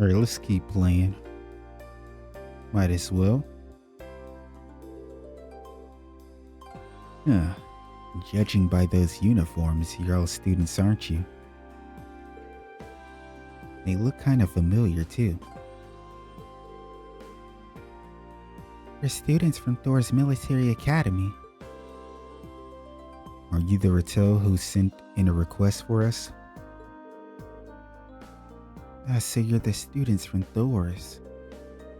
Alright, let's keep playing. Might as well. Huh. Judging by those uniforms, you're all students, aren't you? They look kind of familiar, too. We're students from Thor's military academy. Are you the ţ霖who sent in a request for us? So you're the students from Thor's.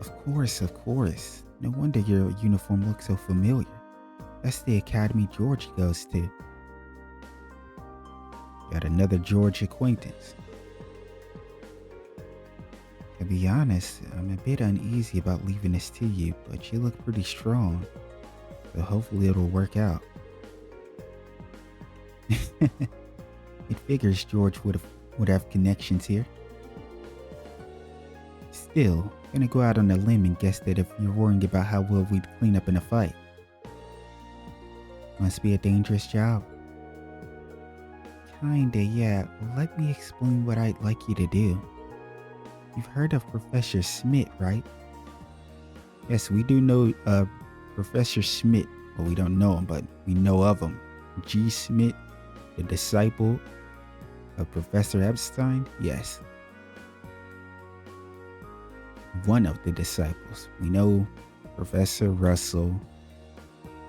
Of course. No wonder your uniform looks so familiar. That's the academy George goes to. Got another George acquaintance. To be honest, I'm a bit uneasy about leaving this to you, but you look pretty strong. So hopefully it'll work out. It figures George would have connections here. Still, gonna go out on a limb and guess that if you're worrying about how well we'd clean up in a fight. Must be a dangerous job. Kinda, yeah. Well, let me explain what I'd like you to do. You've heard of Professor Schmidt, right? Yes, we do know Professor Schmidt. Well, we don't know him, but we know of him. G. Schmidt, the disciple of Professor Epstein? Yes. One of the disciples. We know Professor Russell,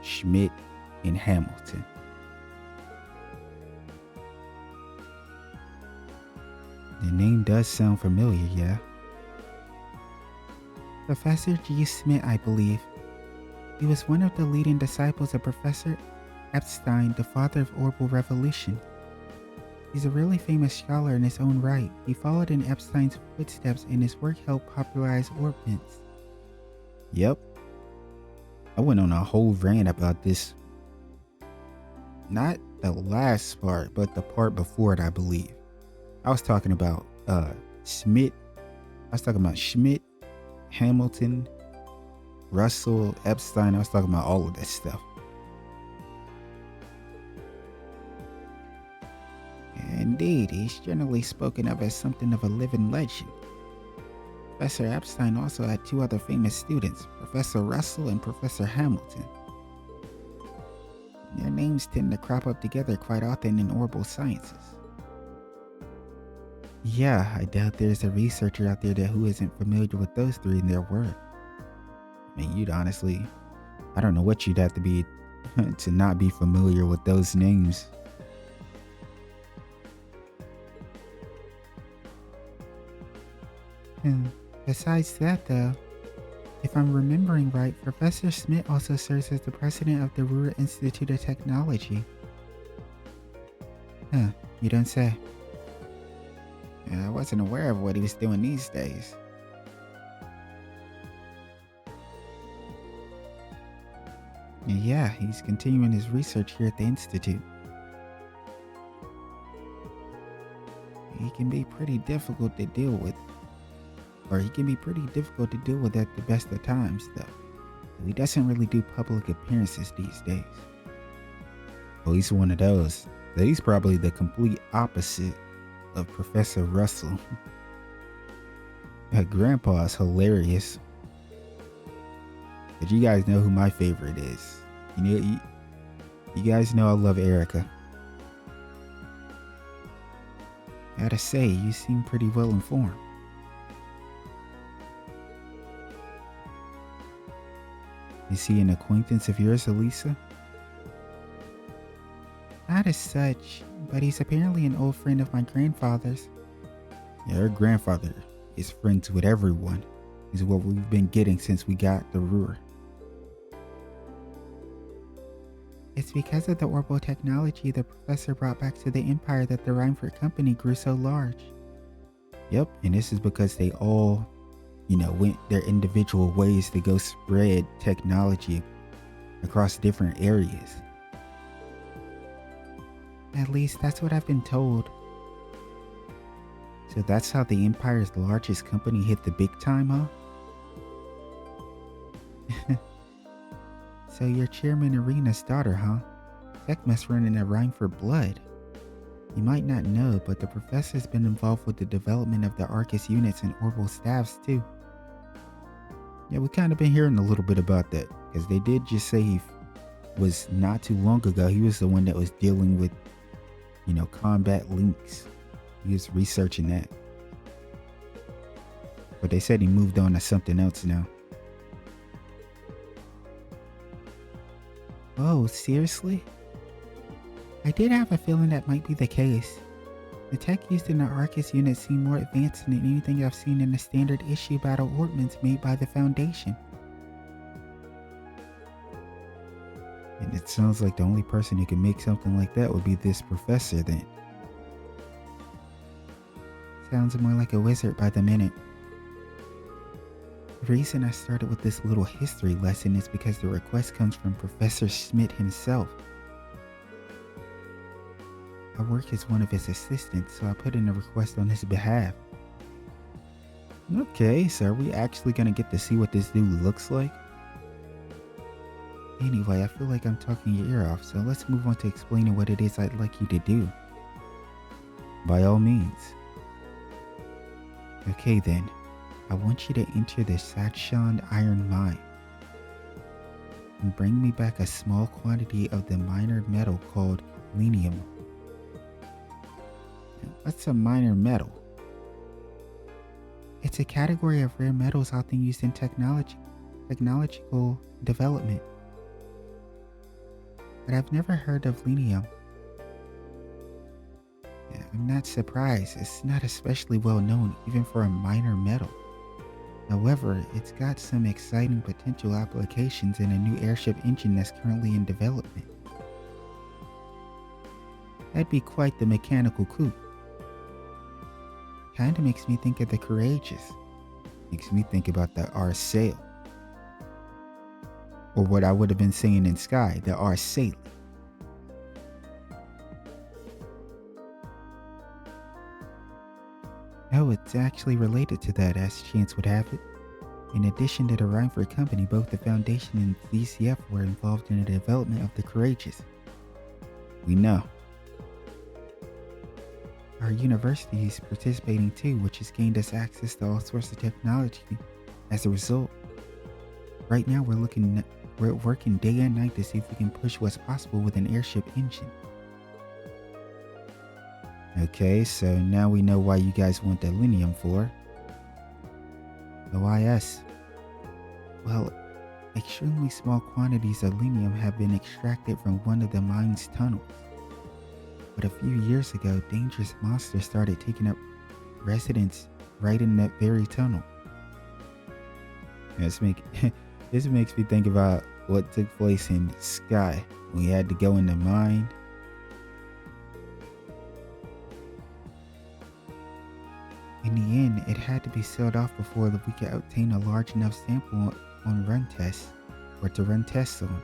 Schmidt, and Hamilton. The name does sound familiar, yeah? Professor G. Schmidt, I believe. He was one of the leading disciples of Professor Epstein, the father of orbital revolution. He's a really famous scholar in his own right. He followed in Epstein's footsteps and his work helped popularize orbits. Yep. I went on a whole rant about this. Not the last part, but the part before it, I believe. I was talking about Schmidt. I was talking about Schmidt, Hamilton, Russell, Epstein. I was talking about all of that stuff. Indeed, he's generally spoken of as something of a living legend. Professor Epstein also had two other famous students, Professor Russell and Professor Hamilton. Their names tend to crop up together quite often in orbital sciences. Yeah, I doubt there's a researcher out there who isn't familiar with those three in their work. I mean, you'd honestly, I don't know what you'd have to be to not be familiar with those names. Besides that though, if I'm remembering right, Professor Schmidt also serves as the president of the Roer Institute of Technology. You don't say. I wasn't aware of what he was doing these days. Yeah, he's continuing his research here at the Institute. He can be pretty difficult to deal with. He can be pretty difficult to deal with at the best of times, though. He doesn't really do public appearances these days. Well, he's one of those. So he's probably the complete opposite of Professor Russell. Grandpa is hilarious. But you guys know who my favorite is. You guys know I love Erica. Gotta say, you seem pretty well informed. Is he an acquaintance of yours, Alisa? Not as such, but he's apparently an old friend of my grandfather's. Yeah, her grandfather is friends with everyone. Is what we've been getting since we got the Roer. It's because of the orbital technology the professor brought back to the Empire that the Reinford Company grew so large. Yep, and this is because they all, went their individual ways to go spread technology across different areas. At least that's what I've been told. So that's how the Empire's largest company hit the big time, huh? So you're Chairman Irina's daughter, huh? That must run in a Reinford blood. You might not know, but the professor's been involved with the development of the Arcus units and orbital staffs too. Yeah, we kind of been hearing a little bit about that, because they did just say he was not too long ago. He was the one that was dealing with, combat links. He was researching that. But they said he moved on to something else now. Oh, seriously? I did have a feeling that might be the case. The tech used in the Arcus unit seemed more advanced than anything I've seen in the standard issue battle ordnance made by the Foundation. And it sounds like the only person who can make something like that would be this professor then. Sounds more like a wizard by the minute. The reason I started with this little history lesson is because the request comes from Professor Schmidt himself. I work as one of his assistants, so I put in a request on his behalf. Okay, so are we actually gonna get to see what this dude looks like? Anyway, I feel like I'm talking your ear off, so let's move on to explaining what it is I'd like you to do. By all means. Okay then, I want you to enter the Satshan Iron Mine and bring me back a small quantity of the minor metal called lenium. What's a minor metal? It's a category of rare metals often used in technological development. But I've never heard of lenium. I'm not surprised. It's not especially well known even for a minor metal. However, it's got some exciting potential applications in a new airship engine that's currently in development. That'd be quite the mechanical coup. Kinda makes me think of the Courageous. Makes me think about the R-Sail. Or what I would have been saying in Sky, the R-Sail. Oh, it's actually related to that, as chance would have it. In addition to the Rhineford Company, both the Foundation and ZCF were involved in the development of the Courageous. We know. Our university is participating too, which has gained us access to all sorts of technology. As a result, right now we're working day and night to see if we can push what's possible with an airship engine. Okay, so now we know why you guys want the lenium for. The why us? Well, extremely small quantities of lenium have been extracted from one of the mine's tunnels. But a few years ago, dangerous monsters started taking up residence right in that very tunnel. This makes me think about what took place in Sky. We had to go in the mine. In the end, it had to be sealed off before we could obtain a large enough sample on run tests, or to run tests on.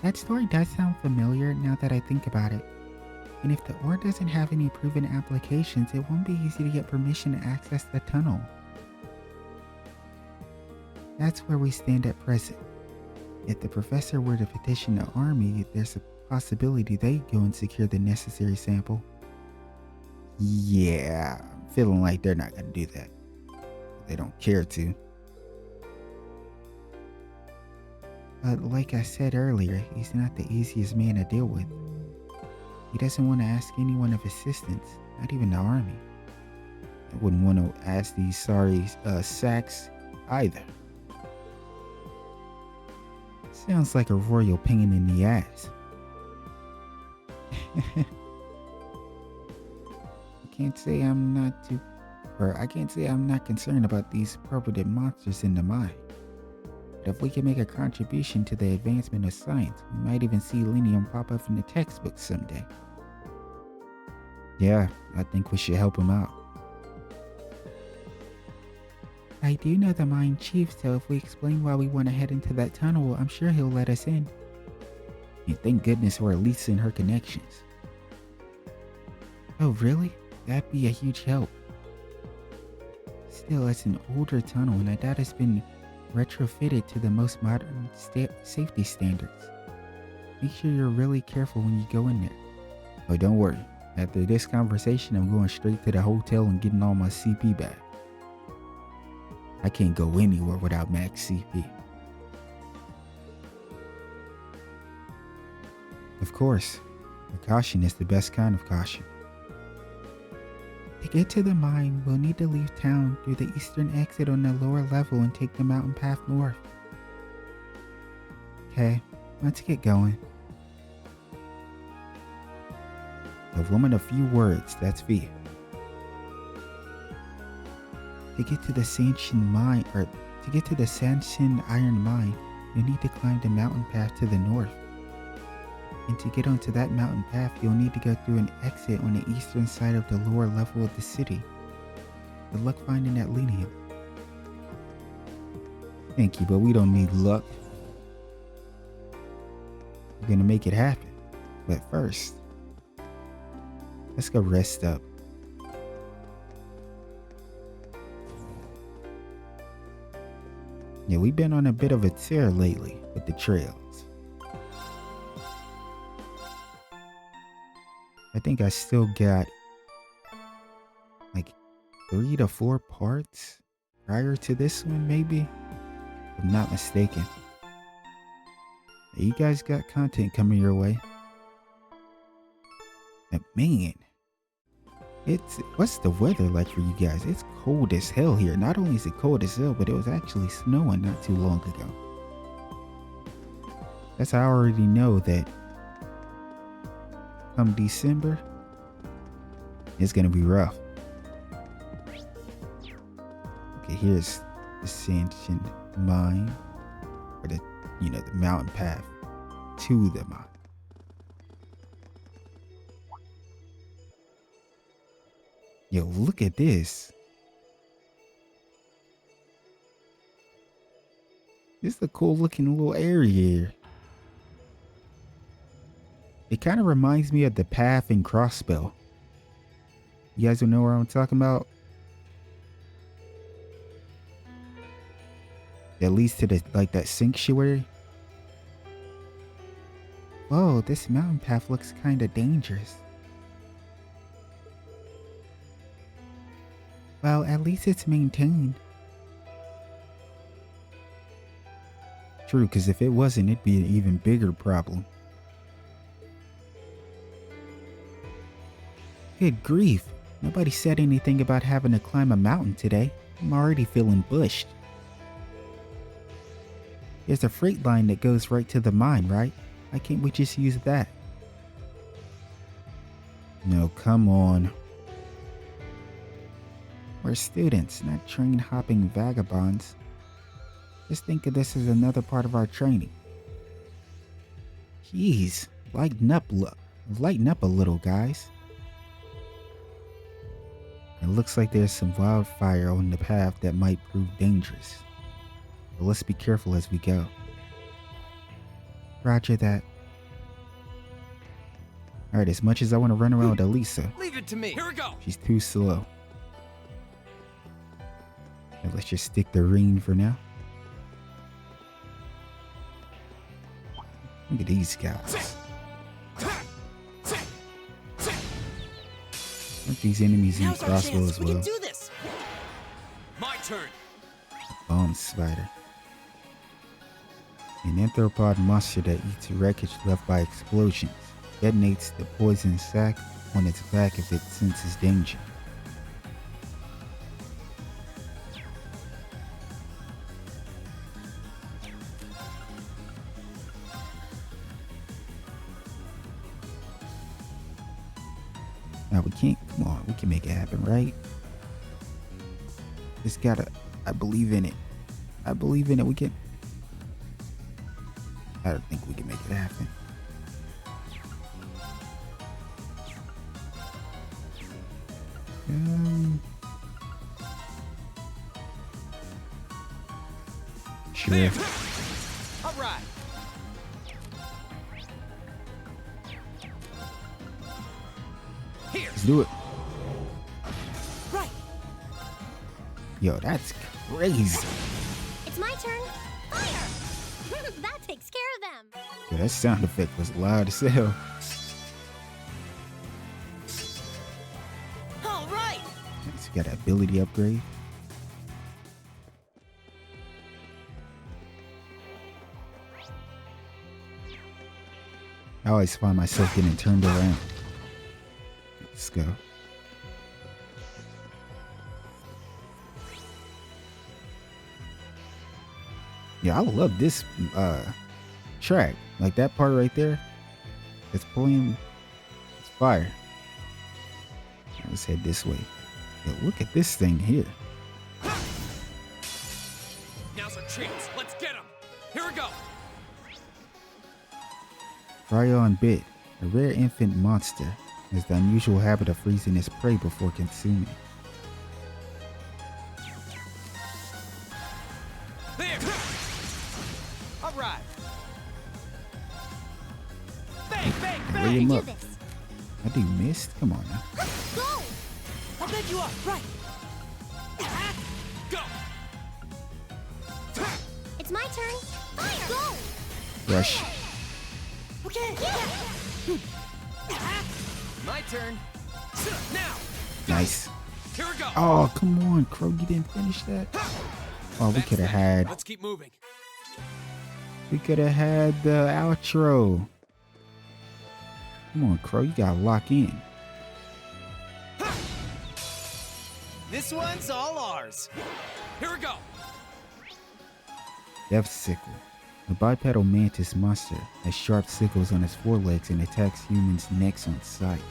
That story does sound familiar now that I think about it. And if the ore doesn't have any proven applications, it won't be easy to get permission to access the tunnel. That's where we stand at present. If the professor were to petition the army, there's a possibility they'd go and secure the necessary sample. Yeah, I'm feeling like they're not going to do that. They don't care to. But like I said earlier, he's not the easiest man to deal with. He doesn't want to ask anyone of assistance, not even the army. I wouldn't want to ask these sorry sacks either. Sounds like a royal pain in the ass. I can't say I'm not concerned about these purported monsters in the mine. But if we can make a contribution to the advancement of science, we might even see lenium pop up in the textbooks someday. Yeah, I think we should help him out. I do know the mine chief, so if we explain why we want to head into that tunnel, I'm sure he'll let us in. And thank goodness for Alisa and her connections. Oh really? That'd be a huge help. Still, it's an older tunnel and I doubt it's been retrofitted to the most modern safety standards. Make sure you're really careful when you go in there. Oh, don't worry. After this conversation, I'm going straight to the hotel and getting all my CP back. I can't go anywhere without max CP. Of course, caution is the best kind of caution. To get to the mine, we'll need to leave town through the eastern exit on the lower level and take the mountain path north. Okay, let's get going. A woman of few words, that's V. To get to the Sanctioned Mine, or to get to the Sanctioned Iron Mine, you'll need to climb the mountain path to the north. And to get onto that mountain path, you'll need to go through an exit on the eastern side of the lower level of the city. Good luck finding that Lenium. Thank you, but we don't need luck. We're gonna make it happen. But first, let's go rest up. Yeah, we've been on a bit of a tear lately with the trails. I think I still got like 3 to 4 parts prior to this one, maybe, if I'm not mistaken. You guys got content coming your way. And man, what's the weather like for you guys? It's cold as hell here. Not only is it cold as hell, but it was actually snowing not too long ago. That's how I already know that come December, it's gonna be rough. Okay, here's the Sanctioned Mine, or the mountain path to the mine. Yo, look at this. This is a cool looking little area here. It kind of reminds me of the path in Crossbell. You guys don't know what I'm talking about? That leads to the that sanctuary. Whoa, this mountain path looks kind of dangerous. Well, at least it's maintained. True, because if it wasn't, it'd be an even bigger problem. Good grief. Nobody said anything about having to climb a mountain today. I'm already feeling bushed. There's a freight line that goes right to the mine, right? Why can't we just use that? No, come on. We're students, not train-hopping vagabonds. Just think of this as another part of our training. Jeez, lighten up a little, guys. It looks like there's some wildfire on the path that might prove dangerous. But let's be careful as we go. Roger that. Alright, as much as I want to run around with Alisa, leave it to me. Here we go. She's too slow. Now let's just stick to Reen for now. Look at these guys. Aren't these enemies in crossbow as well? We can do this. My turn. Bomb spider. An anthropod monster that eats wreckage left by explosions. Detonates the poison sac on its back if it senses danger. Now we can't, come on, we can make it happen, right? Just gotta, I believe in it. I believe in it, we can. I don't think we can make it happen. Sure. All right. Here. Let's do it. Right. Yo, that's crazy. It's my turn. Fire! That takes care of them. But that sound effect was loud as hell. All right. Nice, got an ability upgrade. I always find myself getting turned around. Let's go. Yeah, I love this track. Like that part right there. It's pulling. It's fire. Let's head this way. Yo, look at this thing here. Now's our chance. Let's get him. Here we go. Cryon Bit, a rare infant monster, has the unusual habit of freezing its prey before consuming. There. All right. Bang, bang, Lay bang. him Do up. this. I do missed. Come on now. Go! I'll bend you up. Right. Go. It's my turn. Fire! Go! Rush. Okay. My turn. Now. Nice. Here we go. Oh, come on, Crow. You didn't finish that. Oh, we That's could have that. had. Let's keep moving. We could have had the outro. Come on, Crow. You gotta lock in. This one's all ours. Here we go. Death Sickle. The bipedal mantis monster has sharp sickles on its forelegs and attacks humans' necks on sight.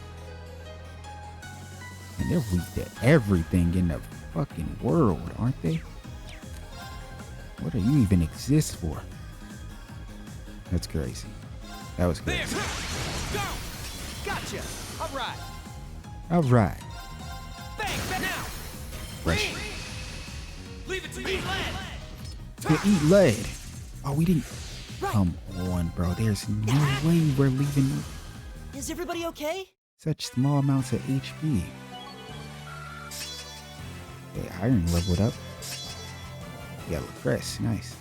And they're weak to everything in the fucking world, aren't they? What do you even exist for? That's crazy. That was There. crazy. Go. Gotcha. All right. Alright. Bang, bang now. Rush. Leave it to me. To eat lead. Oh, we didn't. Right. Come on, bro. There's no way we're leaving Is everybody okay? such small amounts of HP. Okay, iron leveled up. Yeah, Lucrece. Nice.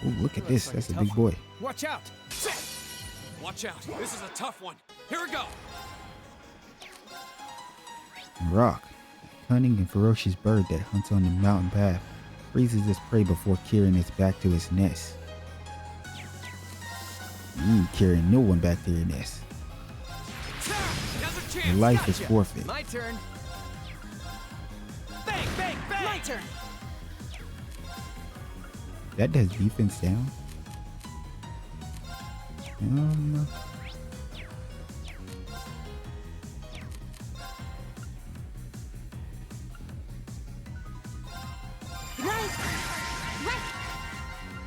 Oh, look at this. That's a big boy. Watch out. Watch out. This is a tough one. Here we go. Rock, a cunning and ferocious bird that hunts on the mountain path, freezes its prey before carrying its back to its nest. You ain't carrying no one back to your nest. Now's a chance. Your life is Gotcha. forfeit. My turn. Bang, bang, bang. My turn. That does defense down.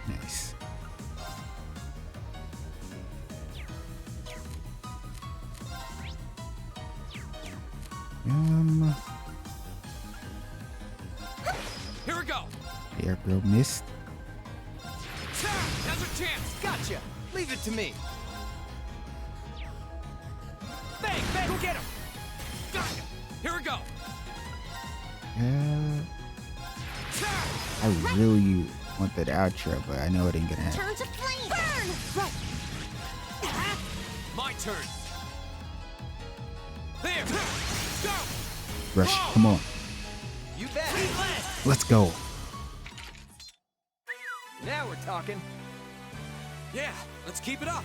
Nice. Here we go. Air girl missed. Now's a chance. Gotcha. Leave it to me. Bang, bang. Go get him. Gotcha. Here we go. I really want that outro, but I know it ain't gonna happen. Turn to flame! Burn! Right. My turn. There. Go. Rush, come on. You bet. Let's go. Now we're talking. Yeah, let's keep it up.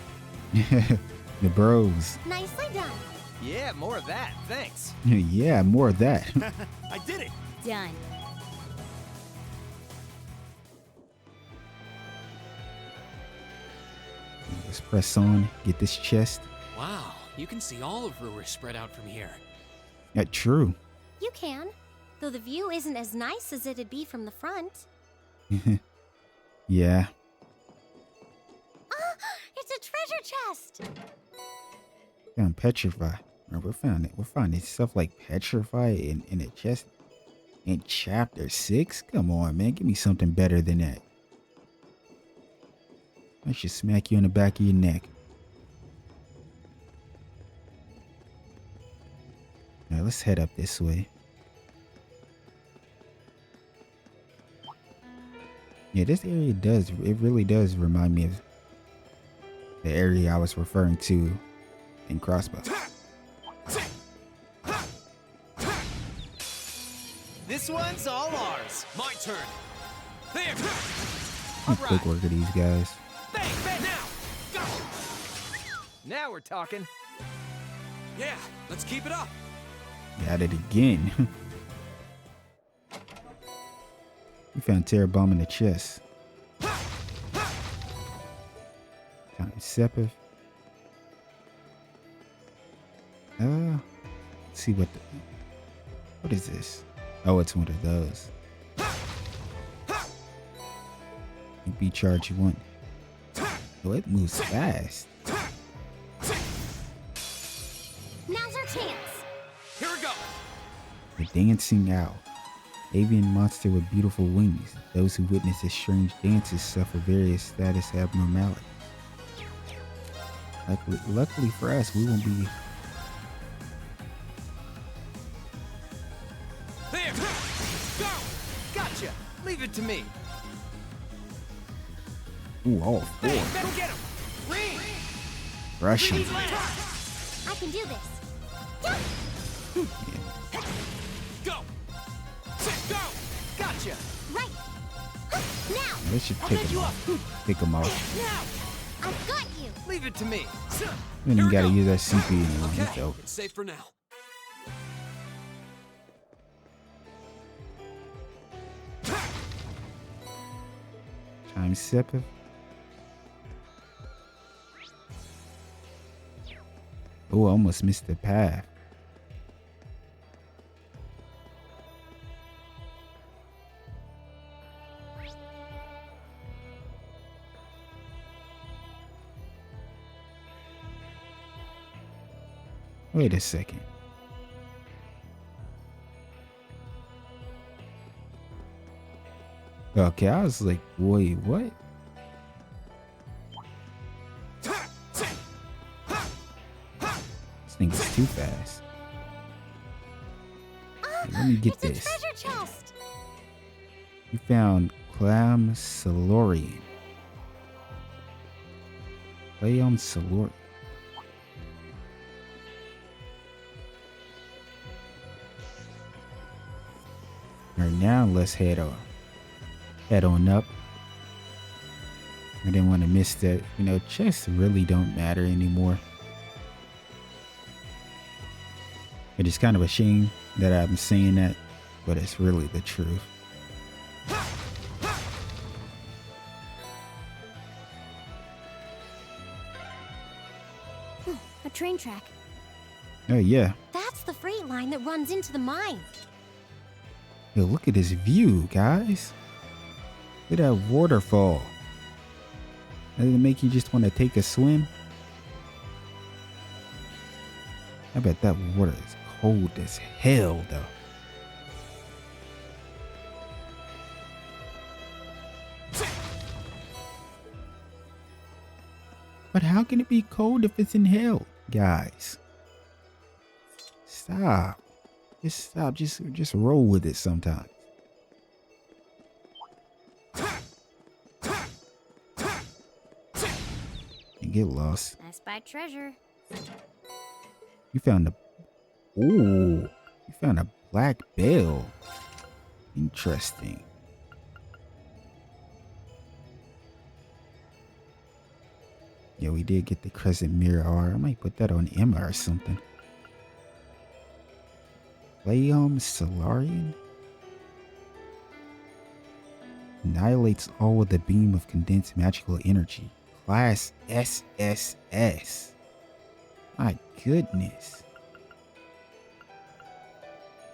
The bros. Nicely done. Yeah, more of that. Thanks. Yeah, more of that. I did it. Done. Let's press on, get this chest. Wow, you can see all of Roer spread out from here. Yeah, true. You can, though the view isn't as nice as it'd be from the front. Yeah. Ah, it's a treasure chest! Found petrify. We're finding stuff like petrify in a chest in chapter 6. Come on, man, give me something better than that. I should smack you in the back of your neck. Alright, let's head up this way. Yeah, this area it really does remind me of the area I was referring to in Crossbow. This one's all ours. My turn. There. Quick work of these guys. Bang, bang, Now. Go. now we're talking. Yeah, let's keep it up. Got it again. We found Terror Bomb in the chest. Time Sepith. Let's see what is this? Oh, it's one of those. You be charged you want. Oh, it moves fast. Now's our chance. Here we go. The dancing owl. Avian monster with beautiful wings. Those who witness his strange dances suffer various status abnormalities. Luckily for us, we won't be. There. Go. Gotcha. Leave it to me. Ooh, all four. Go get him. Ring. Russian. I can do this. Go. Go. Gotcha. Right. Now. They should I'll pick take him you off. up. Pick him off. Now. I've got you. Leave it to me. We Here ain't we gotta go. use that CP anymore. Okay, It's over. it's safe for now. Time Sepith. Oh, I almost missed the path. Wait a second. Okay, I was like, wait, what? This thing is too fast. Let me get It's this. a treasure chest. You found Clam Solorian. Clam Solorian. Alright, now let's head on up. I didn't want to miss that. You know, chests really don't matter anymore. It is kind of a shame that I'm saying that, but it's really the truth. A train track. Oh yeah. That's the freight line that runs into the mine. Yo, look at this view, guys. Look at that waterfall. Doesn't it make you just want to take a swim? I bet that water is cold as hell, though. But how can it be cold if it's in hell, guys? Stop. Just stop. Just roll with it sometimes. And get lost. I spied treasure. You found a. Ooh. You found a black bell. Interesting. Yeah, we did get the crescent mirror R. I might put that on Emma or something. Solarian annihilates all with a beam of condensed magical energy. Class SSS. My goodness.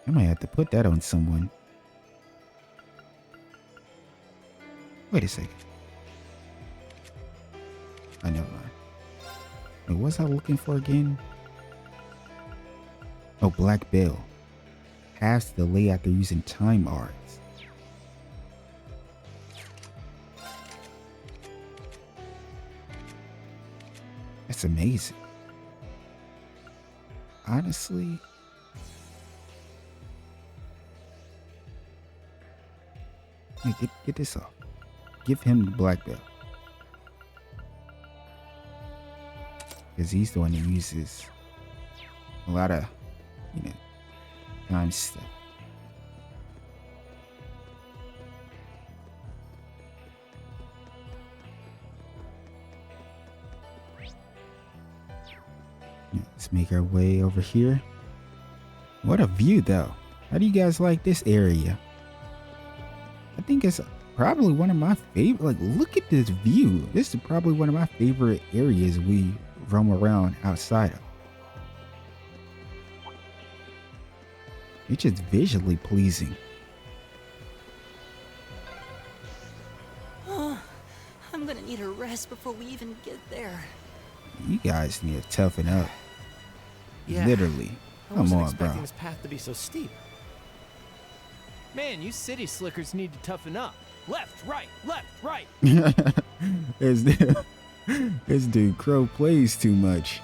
I might have to put that on someone. Wait a second. I never mind. Wait, what was I looking for again? Oh, Black Bell. Halves the delay after using time arts. That's amazing. Honestly, Hey, get this off. Give him the black belt. Because he's the one who uses a lot of, time stuff. Let's make our way over here. What a view, though. How do you guys like this area? I think it's probably one of my favorite. Like, look at this view. This is probably one of my favorite areas we roam around outside of. It's just visually pleasing. I'm gonna need a rest before we even get there. You guys need to toughen up. Yeah. Literally. I Come wasn't on, expecting bro. this path to be so steep. Man, you city slickers need to toughen up. Left, right, left, right. This dude Crow plays too much.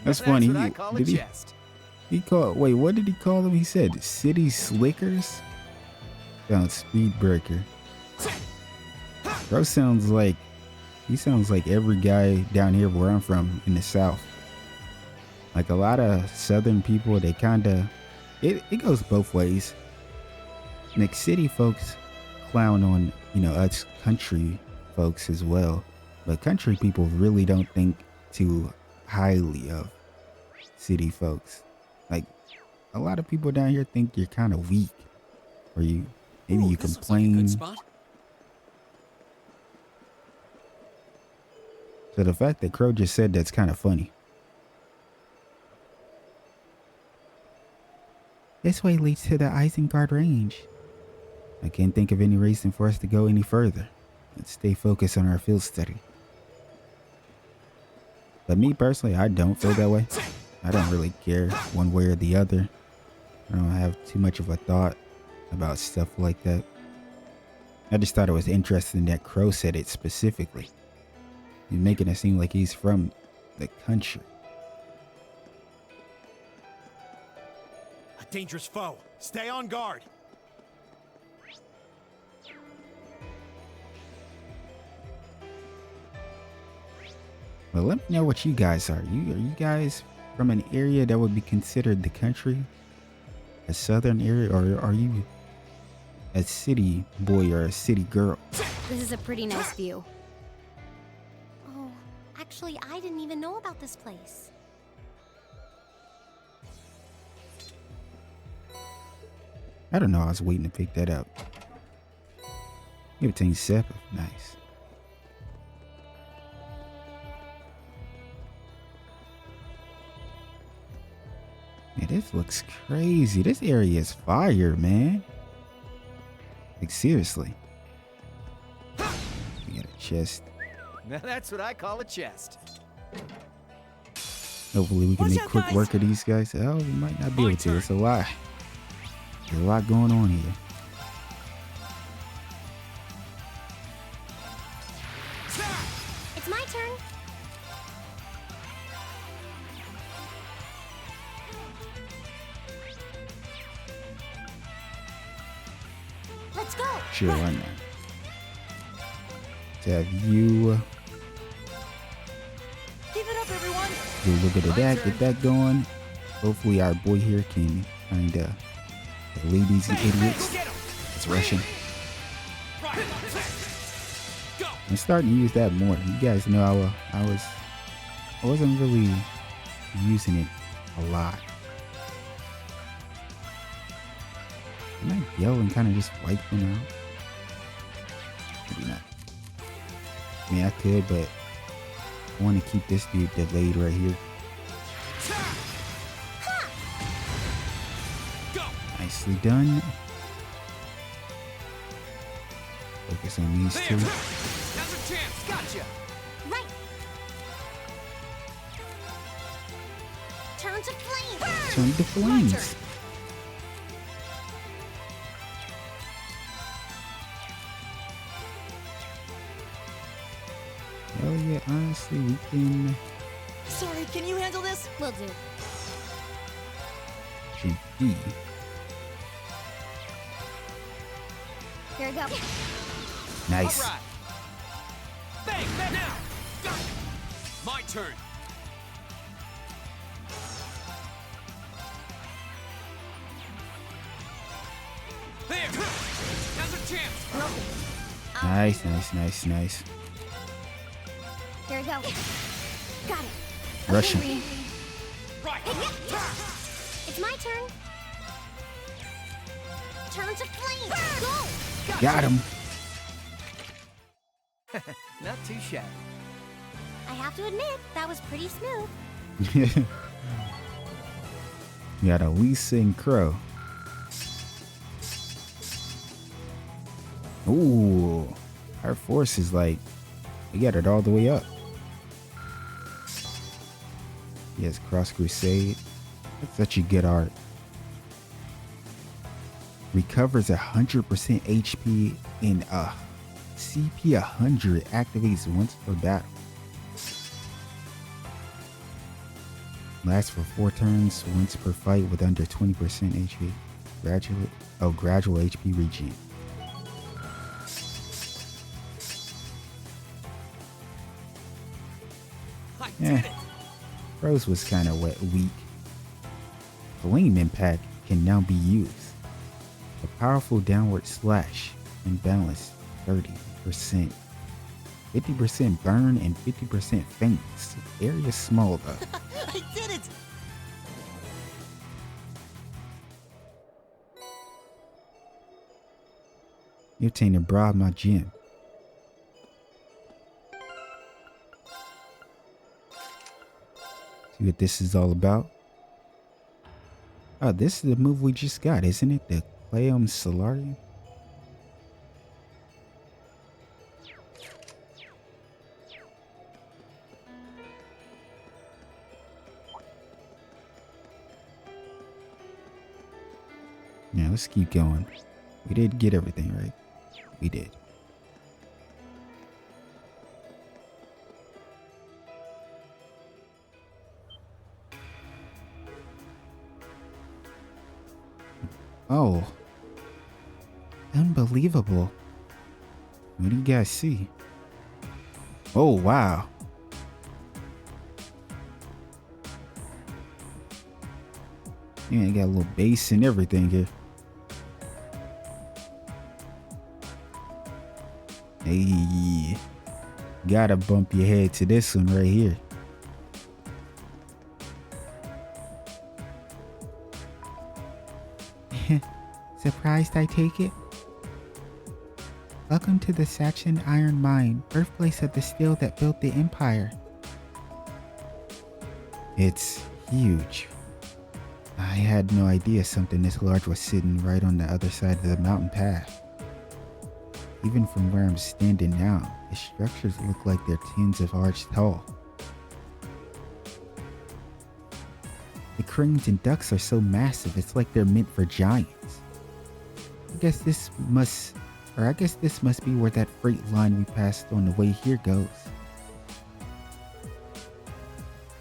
That's funny. What I call a chest. Wait, what did he call them? He said city slickers? Sounds speed breaker. Bro sounds like every guy down here where I'm from in the South. Like a lot of Southern people, they kinda it goes both ways. Like city folks clown on, us country folks as well. But country people really don't think too highly of city folks. Like a lot of people down here think you're kind of weak, or maybe you This looks like a complain. good spot. So the fact that Crow just said that's kind of funny. This way leads to the Isengard Range. I can't think of any reason for us to go any further. Let's stay focused on our field study. But me personally, I don't feel that way. I don't really care one way or the other. I don't have too much of a thought about stuff like that. I just thought it was interesting that Crow said it specifically. He's making it seem like he's from the country. A dangerous foe. Stay on guard. Well, let me know what you guys are. Are you guys from an area that would be considered the country? A southern area? Or are you a city boy or a city girl? This is a pretty nice view. Oh, actually, I didn't even know about this place. I don't know. I was waiting to pick that up. Everything's separate. Nice. Man, this looks crazy. This area is fire, man. Like, seriously. We got a chest. Now that's what I call a chest. Hopefully we can Watch make out, quick guys. work of these guys. Oh, we might not be My able to. turn. It's a lot. There's a lot going on here. It's my turn. Let's go. Sure, why not? To have you Give it up, everyone. do a little bit of that, get that going. Hopefully our boy here can kind of lead these idiots. Get him. It's rushing. Right. Go. I'm starting to use that more. You guys know I wasn't really using it a lot. Can I yell and kind of just wipe them out? Maybe not. I mean, I could, but I want to keep this dude delayed right here. Go. Nicely done. Focus on these There. two. Now's a chance. Gotcha. Right. Turn to flame. Turn to flames. turn. Hell yeah, honestly, we can. Sorry, can you handle this? Will do. Option B. Here we go. Nice. All right. Bang, bang. Now! Got it! My turn! There! Now's a chance! Nice, nice, nice, nice. Here we go. Got it. Russian. Green. Right! It's my turn. Turn to flame. Go! Got him. Not too shabby. I have to admit, that was pretty smooth. We got Alisa and Crow. Ooh, our force is like, we got it all the way up. Yes, Cross Crusade. That's such a good art. Recovers 100% HP in CP 100. Activates once per battle. Lasts for 4 turns, once per fight with under 20% HP. Gradual HP regen. I Yeah. did it! Rose was kind of weak. Flame Impact can now be used. A powerful downward slash and balance 30%. 50% burn and 50% faints. Area small though. I did it! You obtain a Brahma gem. See what this is all about? Oh, this is the move we just got, isn't it? The Cleom Solarium? Yeah, let's keep going. We did get everything right. We did. Oh. Unbelievable. What do you guys see? Oh, wow. Yeah, I got a little bass and everything here. Hey, gotta bump your head to this one right here. Surprised, I take it? Welcome to the Saxon Iron Mine, birthplace of the steel that built the Empire. It's huge. I had no idea something this large was sitting right on the other side of the mountain path. Even from where I'm standing now, the structures look like they're tens of arches tall. The cranes and ducts are so massive, it's like they're meant for giants. I guess this must be where that freight line we passed on the way here goes.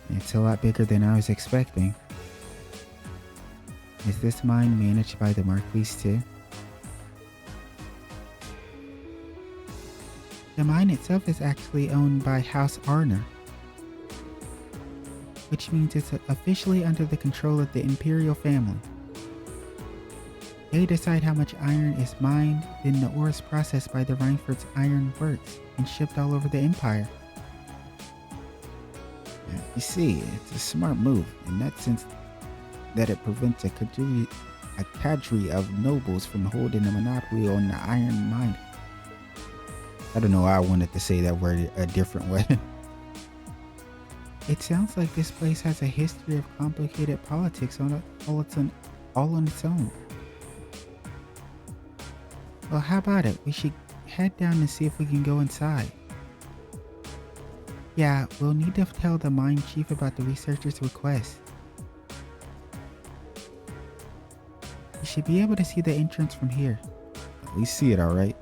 It's a lot bigger than I was expecting. Is this mine managed by the Marquis too? The mine itself is actually owned by House Arner, which means it's officially under the control of the Imperial family. They decide how much iron is mined, then the ore is processed by the Reinford's Iron Works and shipped all over the Empire. You see, it's a smart move in that sense that it prevents a cadre of nobles from holding a monopoly on the iron mine. I don't know why I wanted to say that word a different way. It sounds like this place has a history of complicated politics all on its own. Well, how about it? We should head down and see if we can go inside. Yeah, we'll need to tell the mine chief about the researcher's request. You should be able to see the entrance from here. We see it, alright.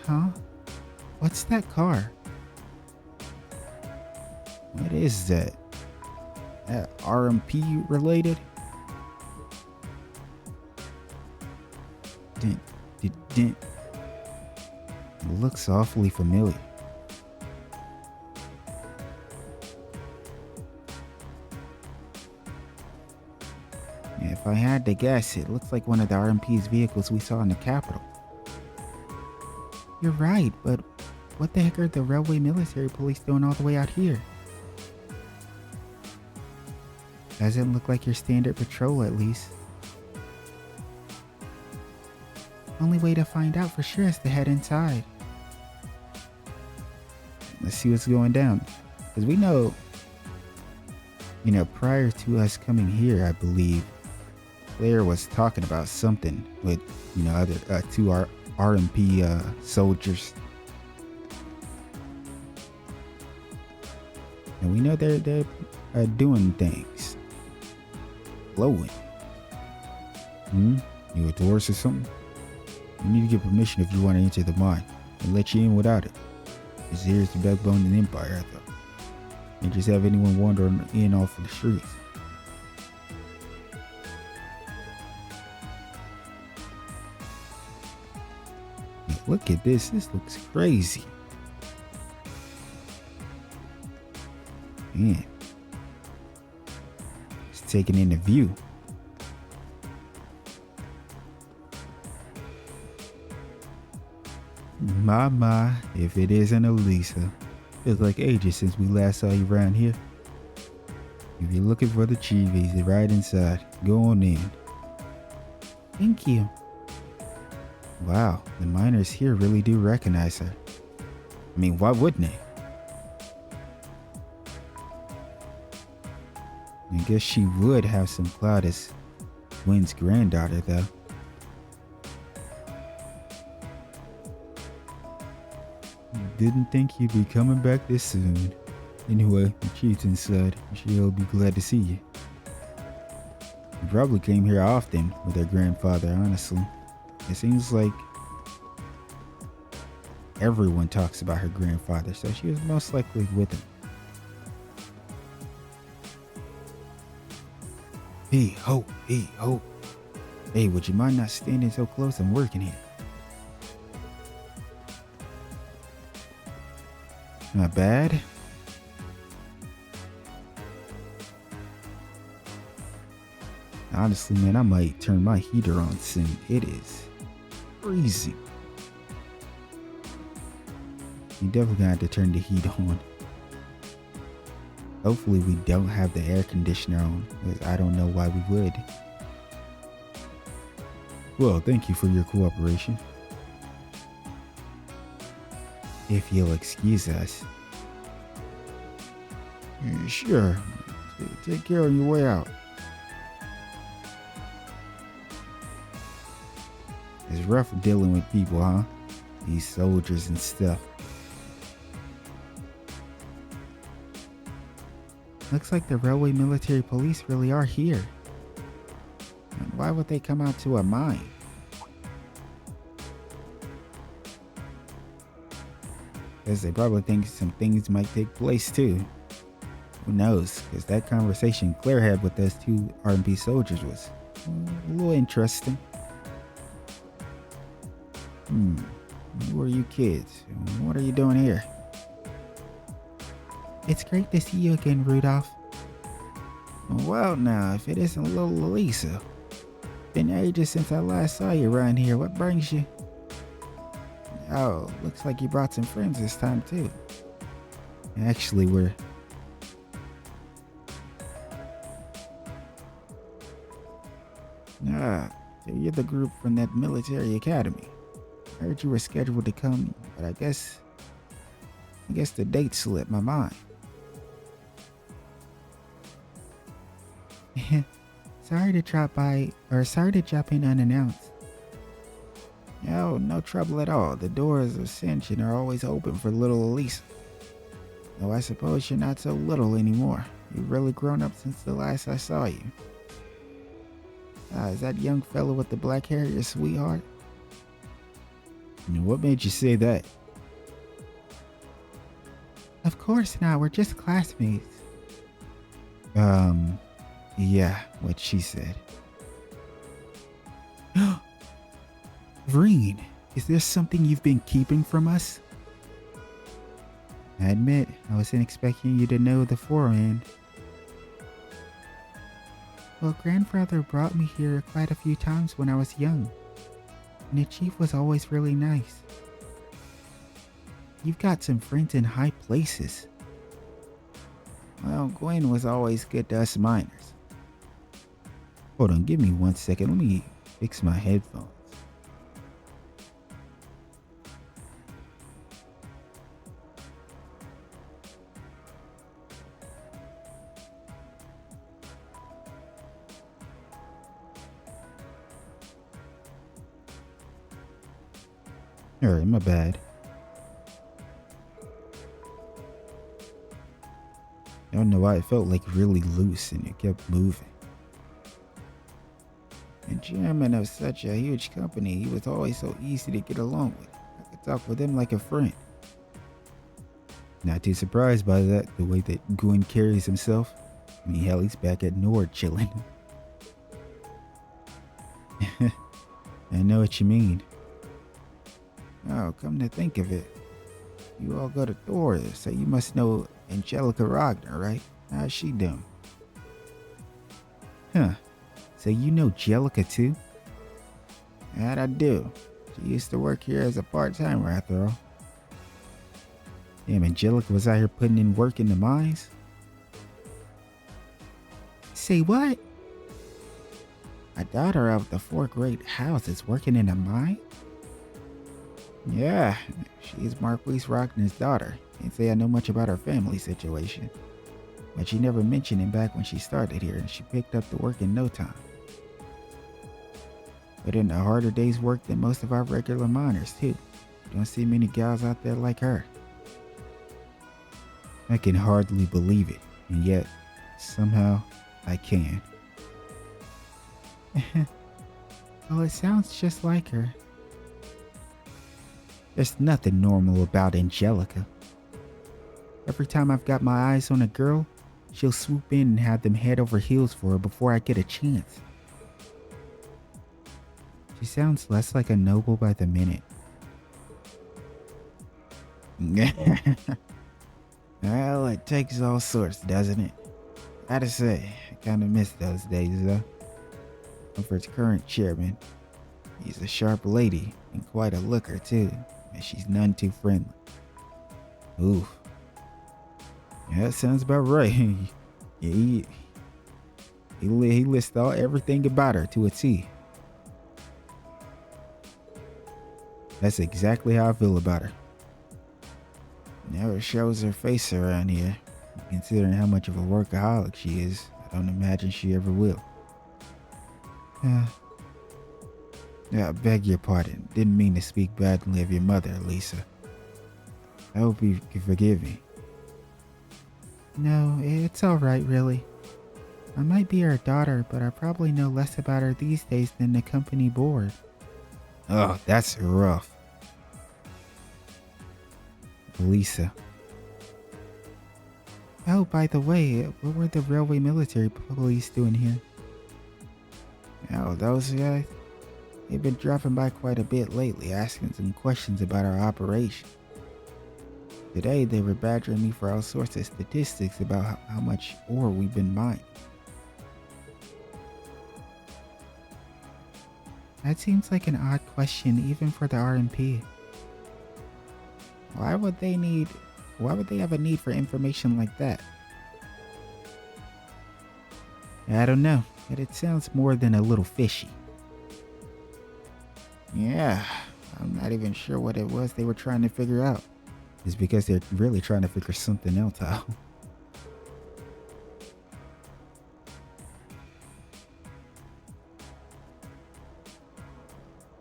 Huh? What's that car? What is that? RMP related? Didn't. Looks awfully familiar. If I had to guess, it looks like one of the RMP's vehicles we saw in the Capitol. You're right, but what the heck are the railway military police doing all the way out here? Doesn't look like your standard patrol, at least. Only way to find out for sure is to head inside. Let's see what's going down. Because we know, prior to us coming here, I believe, Claire was talking about something with, other two RMP soldiers. And we know they're doing things. Glowing. You a tourist or something? You need to get permission if you want to enter the mine. They'll let you in without it. Because here's the backbone of the Empire, I thought. And just have anyone wandering in off of the streets. Look at this. This looks crazy. Man. It's taking in the view. My, if it isn't Alisa. Feels like ages since we last saw you around here. If you're looking for the chivis, they're right inside. Go on in. Thank you. Wow, the miners here really do recognize her. I mean, why wouldn't they? I guess she would have some clout as Wynn's granddaughter, though. Didn't think you'd be coming back this soon. Anyway, the chief's inside. She'll be glad to see you. You probably came here often with her grandfather, honestly. It seems like everyone talks about her grandfather, so she was most likely with him. Hey, ho, hey, ho. Hey, would you mind not standing so close? I'm working here. Not bad. Honestly, man, I might turn my heater on soon. It is freezing. You definitely gonna have to turn the heat on. Hopefully we don't have the air conditioner on, because I don't know why we would. Well, thank you for your cooperation. If you'll excuse us. Yeah, sure. Take care on your way out. It's rough dealing with people, huh? These soldiers and stuff. Looks like the railway military police really are here. And why would they come out to a mine? Because they probably think some things might take place too. Who knows? Because that conversation Claire had with those two RMP soldiers was a little interesting. Who are you kids? What are you doing here? It's great to see you again, Rudolph. Well now, if it isn't little Alisa. Been ages since I last saw you around here. What brings you? Oh, looks like you brought some friends this time too. Actually, so you're the group from that military academy. I heard you were scheduled to come, but I guess the date slipped my mind. Sorry to drop in unannounced. Oh, no trouble at all. The doors of Ascension are always open for little Alisa. Though I suppose you're not so little anymore. You've really grown up since the last I saw you. Is that young fellow with the black hair your sweetheart? What made you say that? Of course not. We're just classmates. Yeah, what she said. Reen, is there something you've been keeping from us? I admit, I wasn't expecting you to know the forehand. Well, grandfather brought me here quite a few times when I was young, and the chief was always really nice. You've got some friends in high places. Well, Gwen was always good to us minors. Hold on, give me 1 second. Let me fix my headphones. Alright, my bad. I don't know why it felt like really loose and it kept moving. And chairman of such a huge company, he was always so easy to get along with. I could talk with him like a friend. Not too surprised by that, the way that Gwen carries himself. I mean, hell, he's back at Nord chilling. I know what you mean. Oh, come to think of it, you all go to Thor, so you must know Angelica Ragnar, right? How's she doing? Huh. So you know Jellica too? That I do. She used to work here as a part-timer after all. Damn, Angelica was out here putting in work in the mines? Say what? A daughter of the 4 great houses working in a mine? Yeah, she's Marquis Ragnar's daughter. Can't say I know much about her family situation, but she never mentioned it back when she started here, and she picked up the work in no time. Put in a harder day's work than most of our regular miners too. Don't see many gals out there like her. I can hardly believe it, and yet somehow I can. Well, it sounds just like her. There's nothing normal about Angelica. Every time I've got my eyes on a girl, she'll swoop in and have them head over heels for her before I get a chance. She sounds less like a noble by the minute. Well, it takes all sorts, doesn't it? Gotta say, I kinda miss those days though. Comfort's current chairman, he's a sharp lady and quite a looker too. And she's none too friendly. Oof. Yeah, that sounds about right. Yeah, he lists everything about her to a T. That's exactly how I feel about her. Never shows her face around here. Considering how much of a workaholic she is, I don't imagine she ever will. Yeah, I beg your pardon. Didn't mean to speak badly of your mother, Alisa. I hope you can forgive me. No, it's alright, really. I might be her daughter, but I probably know less about her these days than the company board. Oh, that's rough. Alisa. Oh, by the way, what were the railway military police doing here? Oh, those guys? They've been dropping by quite a bit lately, asking some questions about our operation. Today, they were badgering me for all sorts of statistics about how much ore we've been mining. That seems like an odd question, even for the RMP. Why would they have a need for information like that? I don't know, but it sounds more than a little fishy. Yeah, I'm not even sure what it was they were trying to figure out. It's because they're really trying to figure something else out.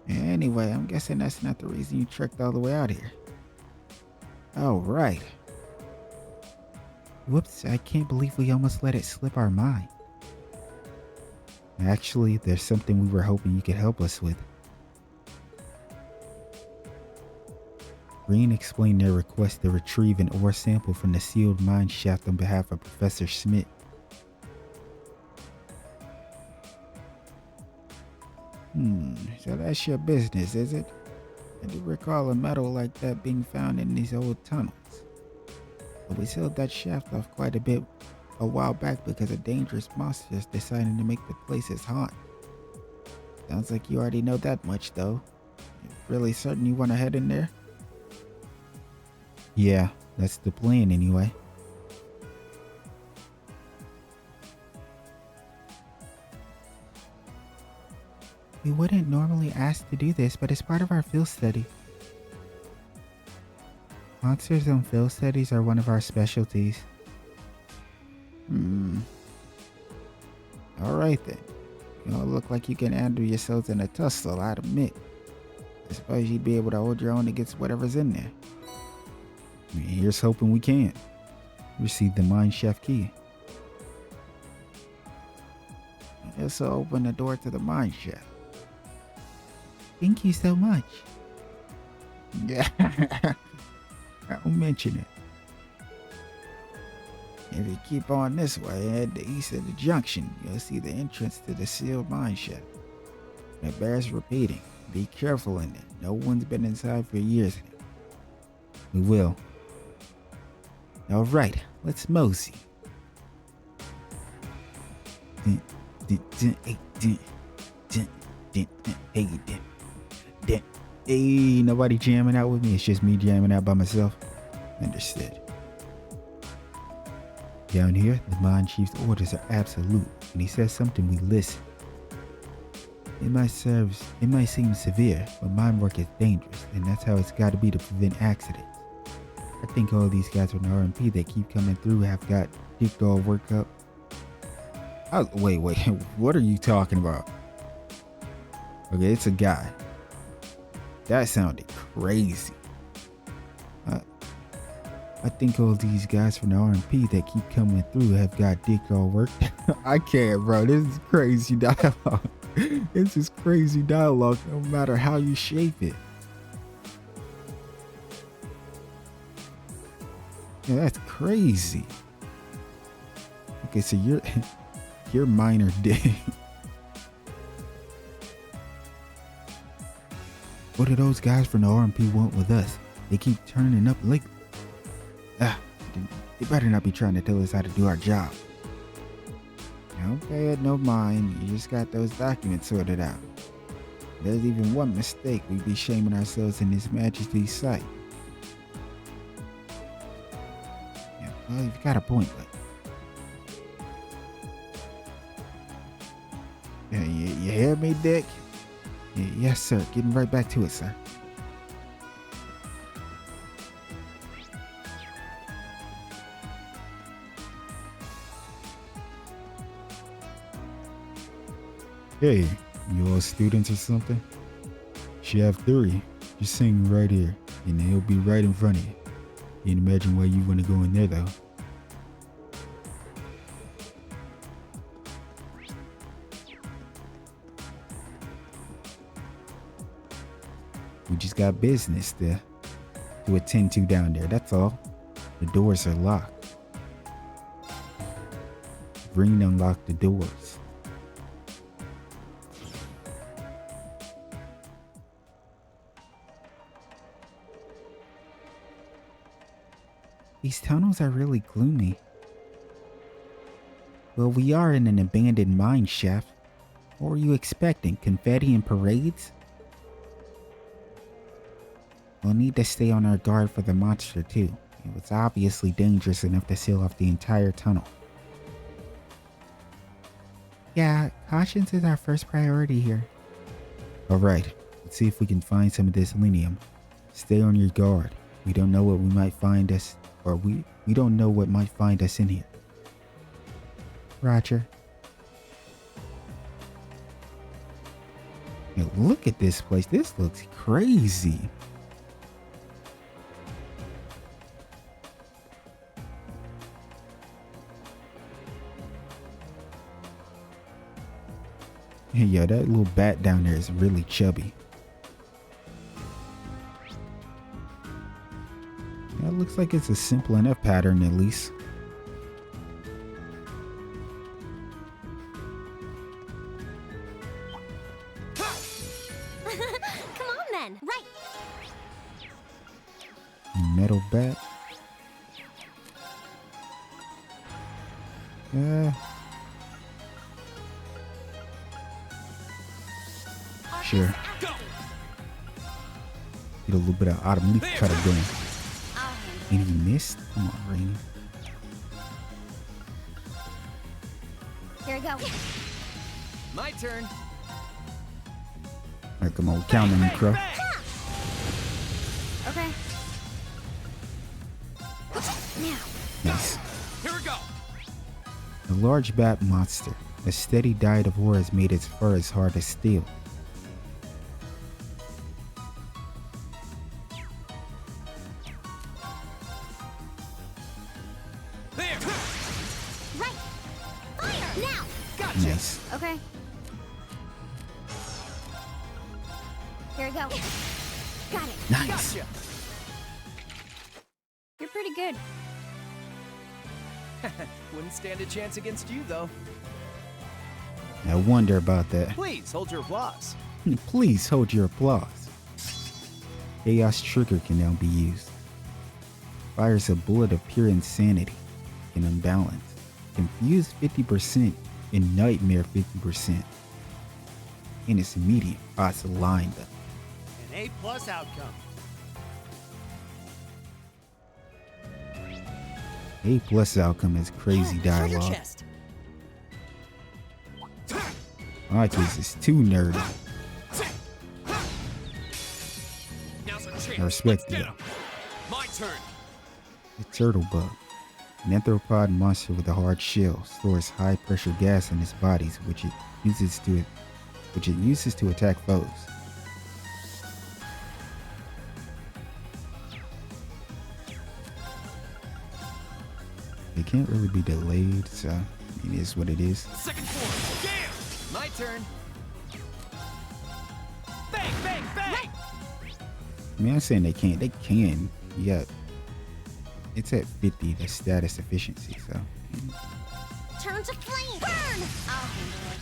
Anyway, I'm guessing that's not the reason you trekked all the way out here. Oh, right. Whoops, I can't believe we almost let it slip our mind. Actually, there's something we were hoping you could help us with. Green explained their request to retrieve an ore sample from the sealed mine shaft on behalf of Professor Schmidt. So that's your business, is it? I do recall a metal like that being found in these old tunnels. But we sealed that shaft off quite a while back because of dangerous monsters deciding to make the place its haunt. Sounds like you already know that much, though. You're really certain you want to head in there? Yeah, that's the plan anyway. We wouldn't normally ask to do this, but it's part of our field study. Monsters and field studies are one of our specialties. Alright then. You all look like you can handle yourselves in a tussle, I'd admit. I suppose you'd be able to hold your own against whatever's in there. Here's hoping we can. Receive the mine chef key. This will open the door to the mine chef. Thank you so much. Yeah. I'll mention it. If you keep on this way, head to east of the junction, you'll see the entrance to the sealed mine shaft. It bears repeating. Be careful in there. No one's been inside for years now. We will. Alright, let's mosey. Hey, nobody jamming out with me. It's just me jamming out by myself. Understood. Down here, the mine chief's orders are absolute. When he says something, we listen. It might seem severe, but mine work is dangerous, and that's how it's got to be to prevent accidents. I think all these guys from the RMP that keep coming through have got dick all worked up. Wait, what are you talking about? Okay, it's a guy. That sounded crazy. I think all these guys from the RMP that keep coming through have got dick all worked. I can't, bro. This is crazy dialogue. This is crazy dialogue, no matter how you shape it. Yeah, that's crazy. Okay, so you're minor dick. What do those guys from the RMP want with us? They keep turning up lately. They better not be trying to tell us how to do our job. Okay, no mind. You just got those documents sorted out. If there's even one mistake, we'd be shaming ourselves in His Majesty's sight. Yeah, well, you've got a point, but... Yeah, you hear me, Dick? Yes, sir. Getting right back to it, sir. Hey, you all students or something? Shaft 3, just sing right here, and he'll be right in front of you. Can't imagine why you want to go in there, though. We just got business to attend to down there, that's all. The doors are locked. Green unlocked the doors. These tunnels are really gloomy. Well, we are in an abandoned mine shaft. What were you expecting? Confetti and parades? We'll need to stay on our guard for the monster too. It was obviously dangerous enough to seal off the entire tunnel. Yeah, caution is our first priority here. Alright, let's see if we can find some of this linium. Stay on your guard. We don't know what we might find us, or we don't know what might find us in here. Roger. Now look at this place. This looks crazy. Yeah, that little bat down there is really chubby. That looks like it's a simple enough pattern, at least. Come on then. Right. Metal bat. Sure. Go! Get a little bit of autumn leaf cutter going. I'll handle And he missed? Come on, Rain. it. Here we go. My turn. Alright, come on, count them, Crow. Okay. Now. Nice. Here we go! A large bat monster. A steady diet of ore has made its fur as hard as steel. There! Right. Fire. Now. Gotcha! Nice. Okay. Here we go. Got it. Nice. Gotcha! You're pretty good. Wouldn't stand a chance against you, though. I wonder about that. Please hold your applause. Please hold your applause. Chaos Trigger can now be used. Fires a bullet of pure insanity. Can unbalance. Confuse 50% and Nightmare 50%. And it's medium odds aligned up. An A+ outcome. A+ outcome is crazy dialogue. Chest. Archie's is too nerdy. Now's our chance. I respect Let's get it. him. My turn. The turtle bug. An arthropod monster with a hard shell stores high pressure gas in its bodies, which it uses to attack foes. It can't really be delayed, so it is what it is. Second form. Damn! My turn. Bang, bang, bang! I mean, I'm saying they can't. They can. Yeah. It's at 50, the status efficiency, so. Turn to flame. Burn. I'll handle it.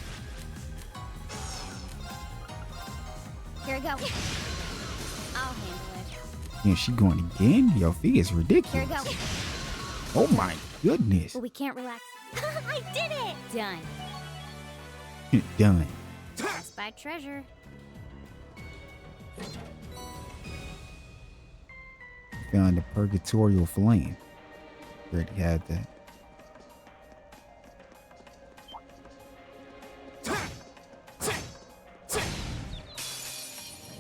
Here we go. I'll handle it. Yeah, she going again? Yo, fee is Here we ridiculous. go. Oh my goodness. But we can't relax. I did it. Done. Done. Let's buy treasure. Found the purgatorial flame. Already had that.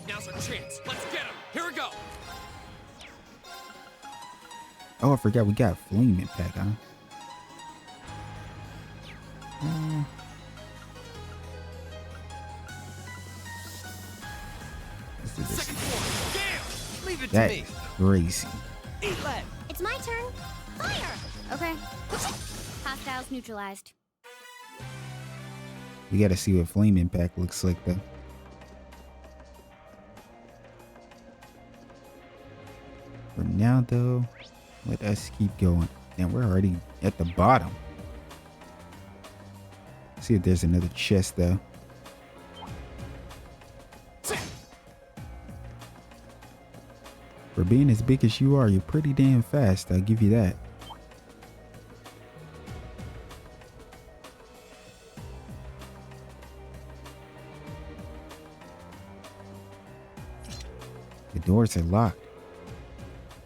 Now's our chance. Let's get him. Here we go. Oh, I forgot we got flame impact, huh? Let's do this. Second form. Damn! Leave it to That me. is crazy. Eat lead. It's my turn. Fire. Okay. Hostiles neutralized. We gotta see what flame impact looks like though. For now though, let us keep going. And we're already at the bottom. See if there's another chest though. For being as big as you are, you're pretty damn fast, I'll give you that. The doors are locked.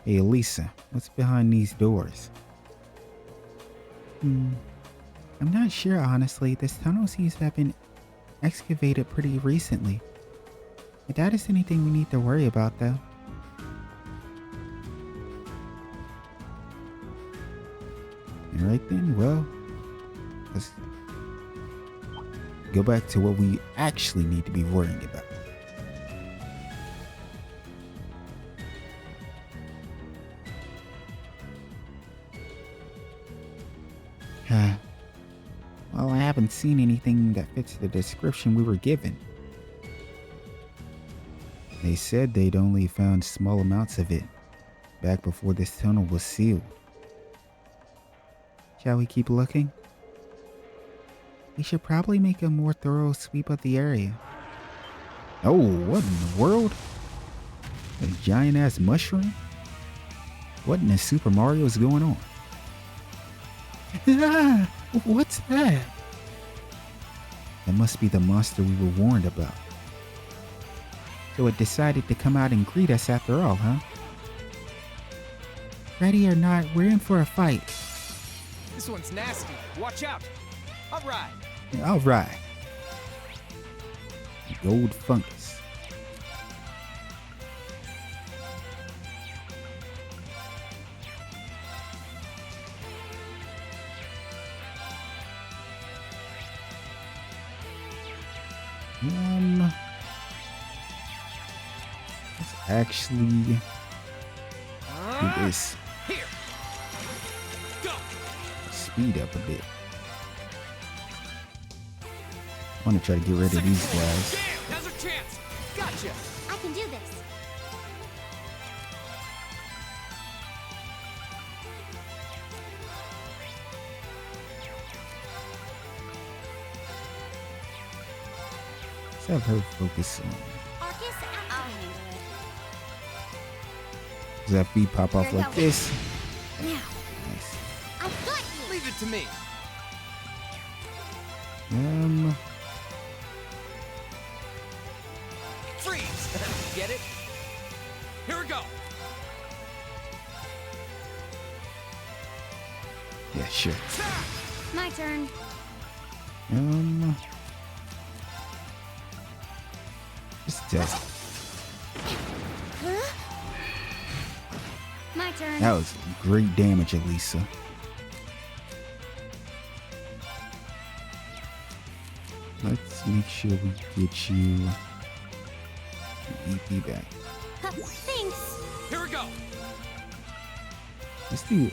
Hey, Alisa, what's behind these doors? I'm not sure, honestly. This tunnel seems to have been excavated pretty recently. I doubt it's anything we need to worry about, though. Alright then, well, let's go back to what we actually need to be worrying about. Well, I haven't seen anything that fits the description we were given. They said they'd only found small amounts of it back before this tunnel was sealed. Shall we keep looking? We should probably make a more thorough sweep of the area. Oh, what in the world? A giant ass mushroom? What in the Super Mario is going on? Ah, what's that? That must be the monster we were warned about. So it decided to come out and greet us after all, huh? Ready or not, we're in for a fight. This one's nasty. Watch out. All right. All right. Gold fungus. Let's actually do this. Here. Go. Speed up a bit. I want to try to get rid of these guys. Damn, now's our chance. Gotcha. I can do this. Let's have her focus on. Arcus, I'll handle it. Does that feet pop off Here you like go. this? Now, Nice. I've got you. Leave it to me. Freeze. Get it? Here we go. Yeah, sure. My turn. Just test. Huh? My turn. That was great damage, Alisa. Let's make sure we get you an EP back. Thanks. Here we go. Let's do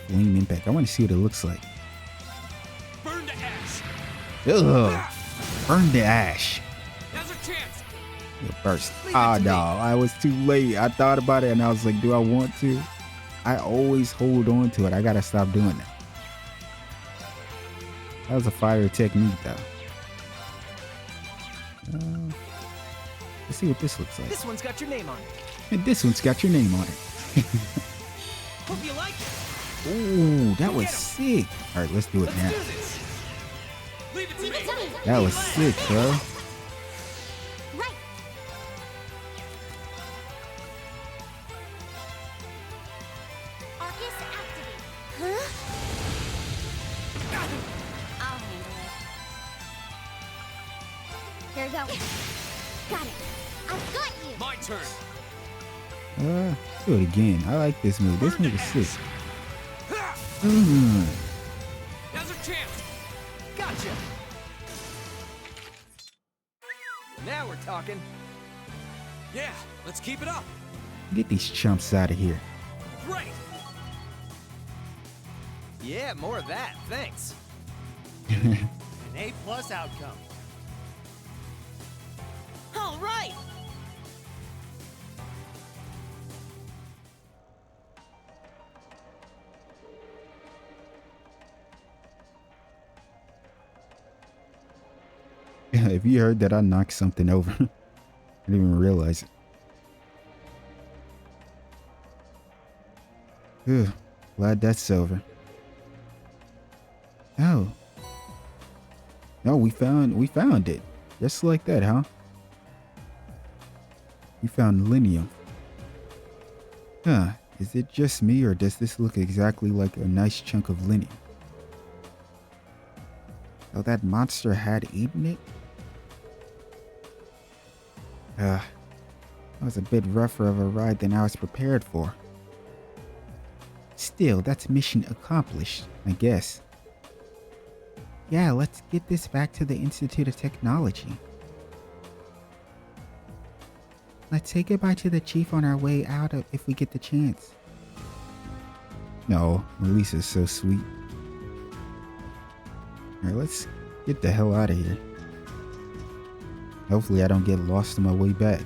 Flame Impact. I want to see what it looks like. Burn to ash. Ugh. Burn the ash. Now's our chance. It burst. Leave it Ah, to no. me. I was too late. I thought about it and I was like, do I want to? I always hold on to it. I gotta stop doing that. That was a fire technique, though. Let's see what this looks like. This one's got your name on it. And this one's got your name on it. Hope you like it. Ooh, that was Get 'em. sick. All right, let's do it Let's now. do this. Leave it to Leave me. it to me. That was sick, bro. Right. Arcus, activate. Huh? I'll handle it. Here we go. Got it. I've got you. My turn. Do it again. I like this move. This move is sick. Ha! Mm. Now's our chance. Gotcha. Now we're talking. Yeah, let's keep it up. Get these chumps out of here. Great. Yeah, more of that. Thanks. An A+ outcome. All right. Have you heard that I knocked something over? I didn't even realize it. Ugh, glad that's over. Oh. No, we found it. Just like that, huh? We found Linium. Huh, is it just me or does this look exactly like a nice chunk of Linium? Oh, that monster had eaten it? That was a bit rougher of a ride than I was prepared for. Still, that's mission accomplished, I guess. Yeah, let's get this back to the Institute of Technology. Let's say goodbye to the chief on our way out if we get the chance. No, Alisa's so sweet. Alright, let's get the hell out of here. Hopefully I don't get lost on my way back.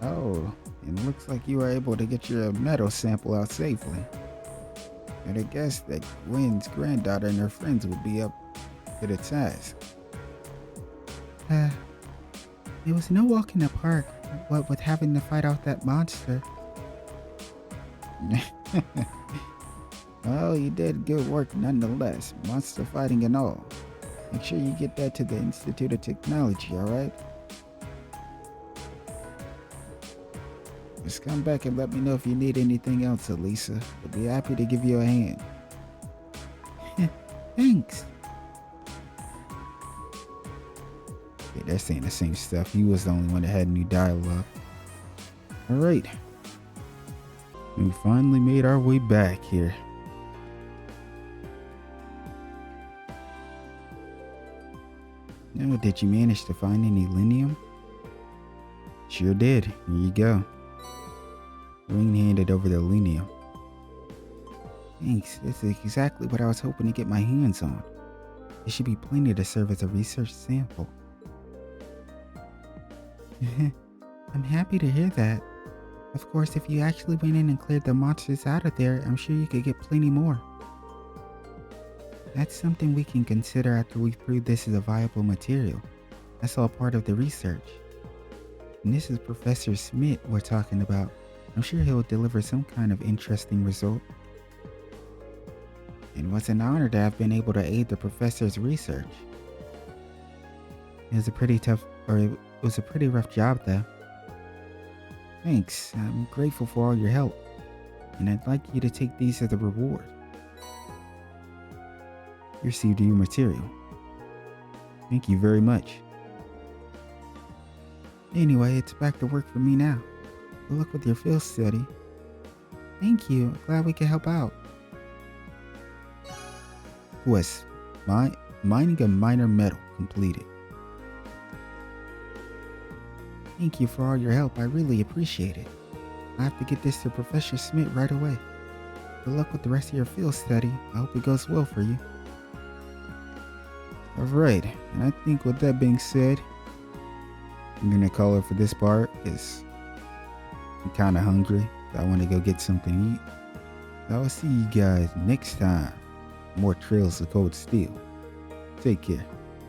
Oh, it looks like you were able to get your metal sample out safely. And I guess that Gwen's granddaughter and her friends will be up to the task. It was no walk in the park, what with having to fight off that monster. Well, you did good work nonetheless, monster fighting and all. Make sure you get that to the Institute of Technology, alright? Just come back and let me know if you need anything else, Alisa. I'll be happy to give you a hand. Thanks. Yeah, they're saying the same stuff. He was the only one that had new dialogue. Alright. We finally made our way back here. Now, did you manage to find any linium? Sure did. Here you go. Ring handed over the linium. Thanks. This is exactly what I was hoping to get my hands on. It should be plenty to serve as a research sample. I'm happy to hear that. Of course, if you actually went in and cleared the monsters out of there, I'm sure you could get plenty more. That's something we can consider after we prove this is a viable material. That's all part of the research. And this is Professor Smith we're talking about. I'm sure he'll deliver some kind of interesting result. It was an honor to have been able to aid the professor's research. It was a pretty rough job though. Thanks, I'm grateful for all your help. And I'd like you to take these as a reward. You received your material. Thank you very much. Anyway, it's back to work for me now. Good luck with your field study. Thank you. Glad we could help out. Quest. Mining a minor metal completed. Thank you for all your help. I really appreciate it. I have to get this to Professor Smith right away. Good luck with the rest of your field study. I hope it goes well for you. Alright, and I think with that being said, I'm gonna call it for this part because I'm kinda hungry. So I wanna go get something to eat. So I'll see you guys next time. More Trails of Cold Steel. Take care.